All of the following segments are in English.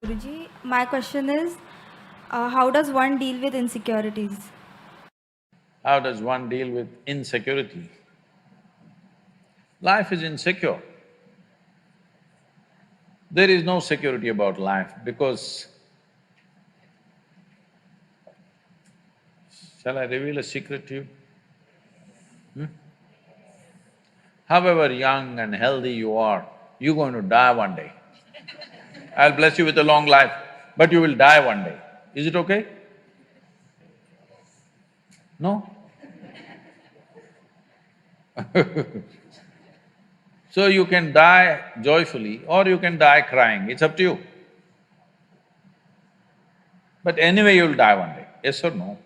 Guruji, my question is, how does one deal with insecurities? How does one deal with insecurity? Life is insecure. There is no security about life because… Shall I reveal a secret to you? However young and healthy you are, you're going to die one day. I'll bless you with a long life, but you will die one day. Is it okay? No? So you can die joyfully or you can die crying, it's up to you. But anyway, you'll die one day, yes or no?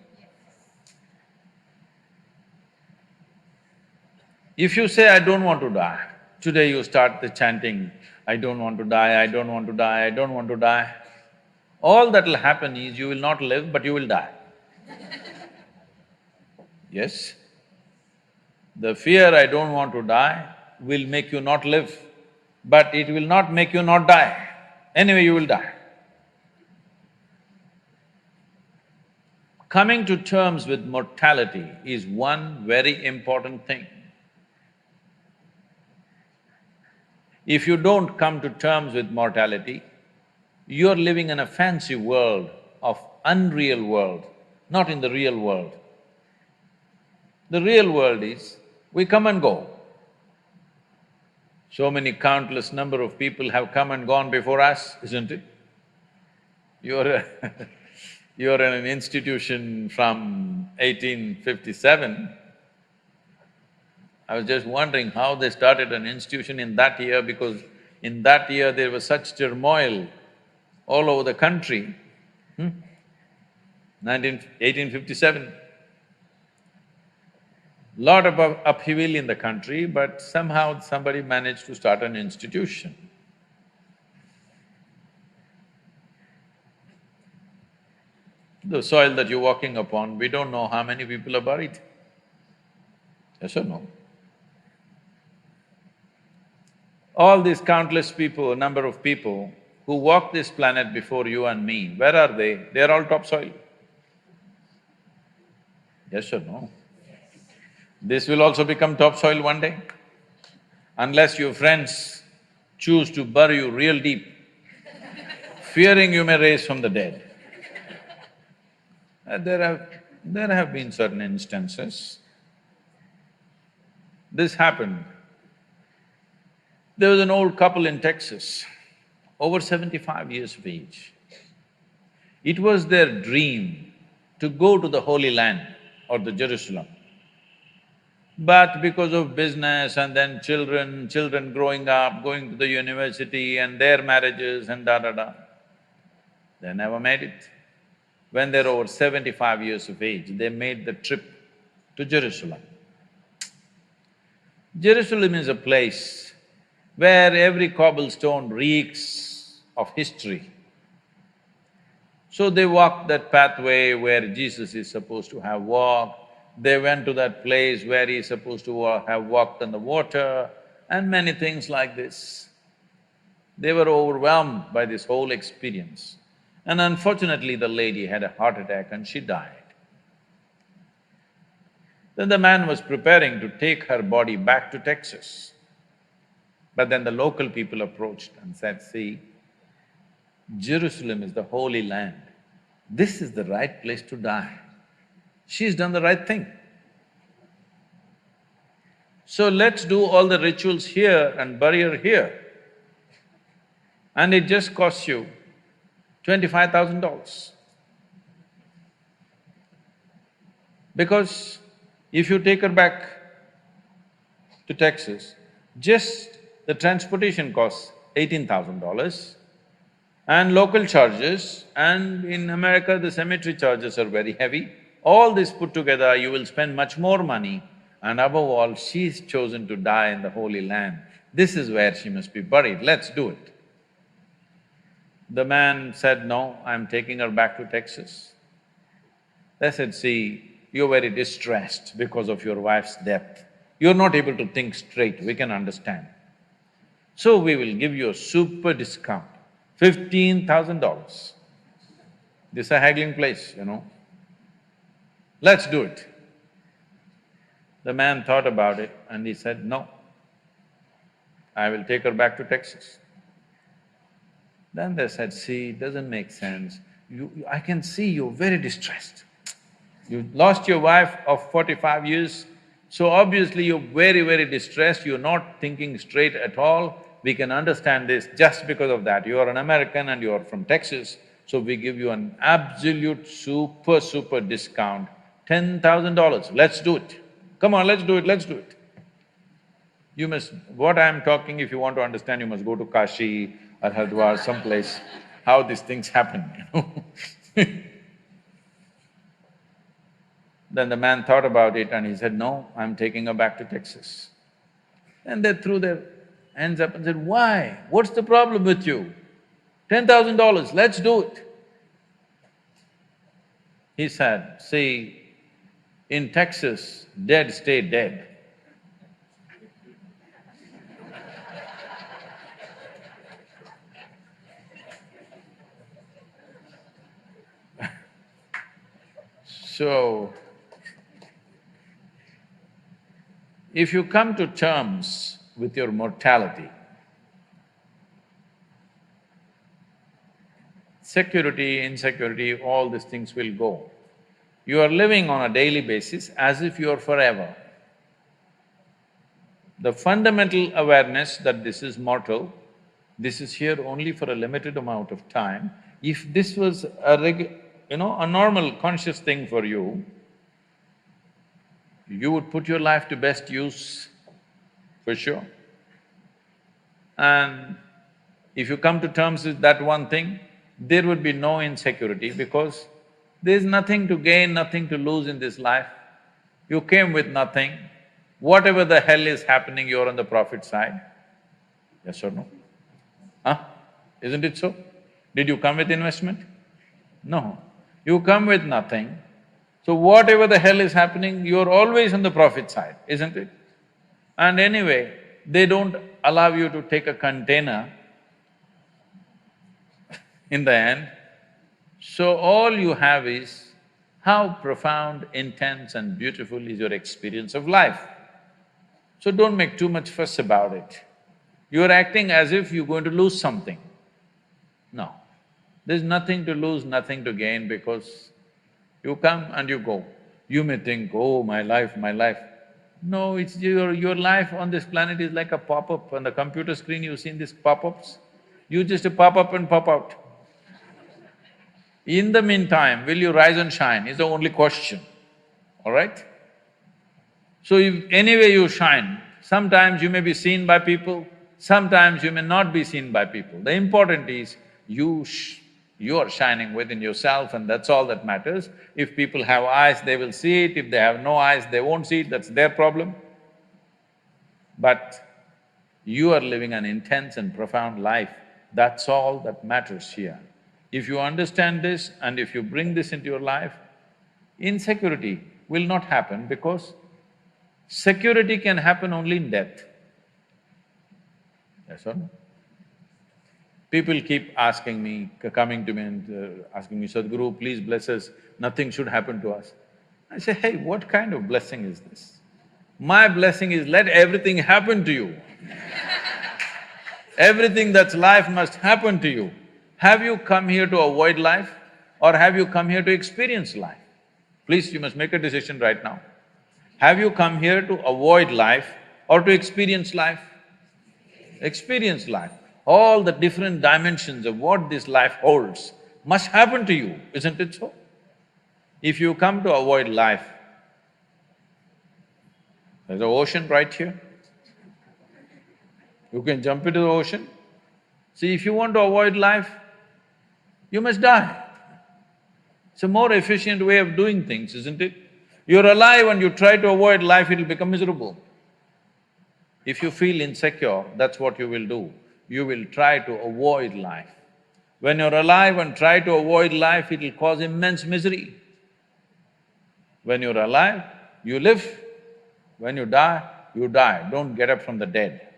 If you say, I don't want to die, today you start the chanting, I don't want to die, I don't want to die, I don't want to die. All that'll happen is you will not live, but you will die. Yes? The fear, I don't want to die, will make you not live, but it will not make you not die. Anyway, you will die. Coming to terms with mortality is one very important thing. If you don't come to terms with mortality, you're living in a fancy world of unreal world, not in the real world. The real world is, we come and go. So many countless number of people have come and gone before us, isn't it? You're you're in an institution from 1857. I was just wondering how they started an institution in that year because in that year there was such turmoil all over the country. 1857. Lot of upheaval in the country, but somehow somebody managed to start an institution. The soil that you're walking upon, we don't know how many people are buried. Yes or no? All these countless people, number of people who walk this planet before you and me, where are they? They're all topsoil. Yes or no? This will also become topsoil one day, unless your friends choose to bury you real deep, fearing you may rise from the dead. There have been certain instances. This happened. There was an old couple in Texas, over 75 years of age. It was their dream to go to the Holy Land or the Jerusalem. But because of business and then children growing up, going to the university and their marriages and da-da-da, they never made it. When they're over 75 years of age, they made the trip to Jerusalem. Jerusalem is a place where every cobblestone reeks of history. So they walked that pathway where Jesus is supposed to have walked, they went to that place where he's supposed to have walked on the water, and many things like this. They were overwhelmed by this whole experience. And unfortunately, the lady had a heart attack and she died. Then the man was preparing to take her body back to Texas. But then the local people approached and said, see, Jerusalem is the Holy Land. This is the right place to die. She's done the right thing. So let's do all the rituals here and bury her here. And it just costs you $25,000. Because if you take her back to Texas, just the transportation costs $18,000 and local charges, and in America the cemetery charges are very heavy. All this put together, you will spend much more money, and above all, she's chosen to die in the Holy Land. This is where she must be buried, let's do it. The man said, no, I'm taking her back to Texas. They said, see, you're very distressed because of your wife's death. You're not able to think straight, we can understand. So we will give you a super discount, $15,000. This is a haggling place, you know. Let's do it. The man thought about it and he said, no, I will take her back to Texas. Then they said, see, it doesn't make sense. I can see you're very distressed. You lost your wife of 45 years, so obviously you're very, very distressed, you're not thinking straight at all. We can understand this just because of that. You are an American and you are from Texas, so we give you an absolute super discount, $10,000. Let's do it. Come on, let's do it, let's do it. You must… what I'm talking, if you want to understand, you must go to Kashi or Hardwar, someplace, how these things happen, you know. Then the man thought about it and he said, no, I'm taking her back to Texas. And they threw their hands up and said, why? What's the problem with you? $10,000, let's do it. He said, see, in Texas, dead stay dead. So, if you come to terms with your mortality, security, insecurity, all these things will go. You are living on a daily basis as if you are forever. The fundamental awareness that this is mortal, this is here only for a limited amount of time. If this was a normal conscious thing for you, you would put your life to best use, for sure. And if you come to terms with that one thing, there would be no insecurity because there's nothing to gain, nothing to lose in this life. You came with nothing. Whatever the hell is happening, you're on the profit side. Yes or no? Huh? Isn't it so? Did you come with investment? No. You come with nothing. So whatever the hell is happening, you're always on the profit side, isn't it? And anyway, they don't allow you to take a container in the end. So all you have is how profound, intense and beautiful is your experience of life. So don't make too much fuss about it. You're acting as if you're going to lose something. No, there's nothing to lose, nothing to gain because you come and you go. You may think, oh, my life, my life. No, it's your life on this planet is like a pop-up. On the computer screen, you've seen these pop-ups? You just pop up and pop out. In the meantime, will you rise and shine is the only question, all right? So if anyway you shine, sometimes you may be seen by people, sometimes you may not be seen by people. The important is you are shining within yourself and that's all that matters. If people have eyes, they will see it, if they have no eyes, they won't see it, that's their problem. But you are living an intense and profound life, that's all that matters here. If you understand this and if you bring this into your life, insecurity will not happen because security can happen only in death. Yes or no? People keep asking me, coming to me and asking me, Sadhguru, please bless us, nothing should happen to us. I say, hey, what kind of blessing is this? My blessing is let everything happen to you. Everything that's life must happen to you. Have you come here to avoid life or have you come here to experience life? Please, you must make a decision right now. Have you come here to avoid life or to experience life? Experience life. All the different dimensions of what this life holds must happen to you, isn't it so? If you come to avoid life, there's an ocean right here. You can jump into the ocean. See, if you want to avoid life, you must die. It's a more efficient way of doing things, isn't it? You're alive and you try to avoid life, it'll become miserable. If you feel insecure, that's what you will do. You will try to avoid life. When you're alive and try to avoid life, it'll cause immense misery. When you're alive, you live. When you die, don't get up from the dead.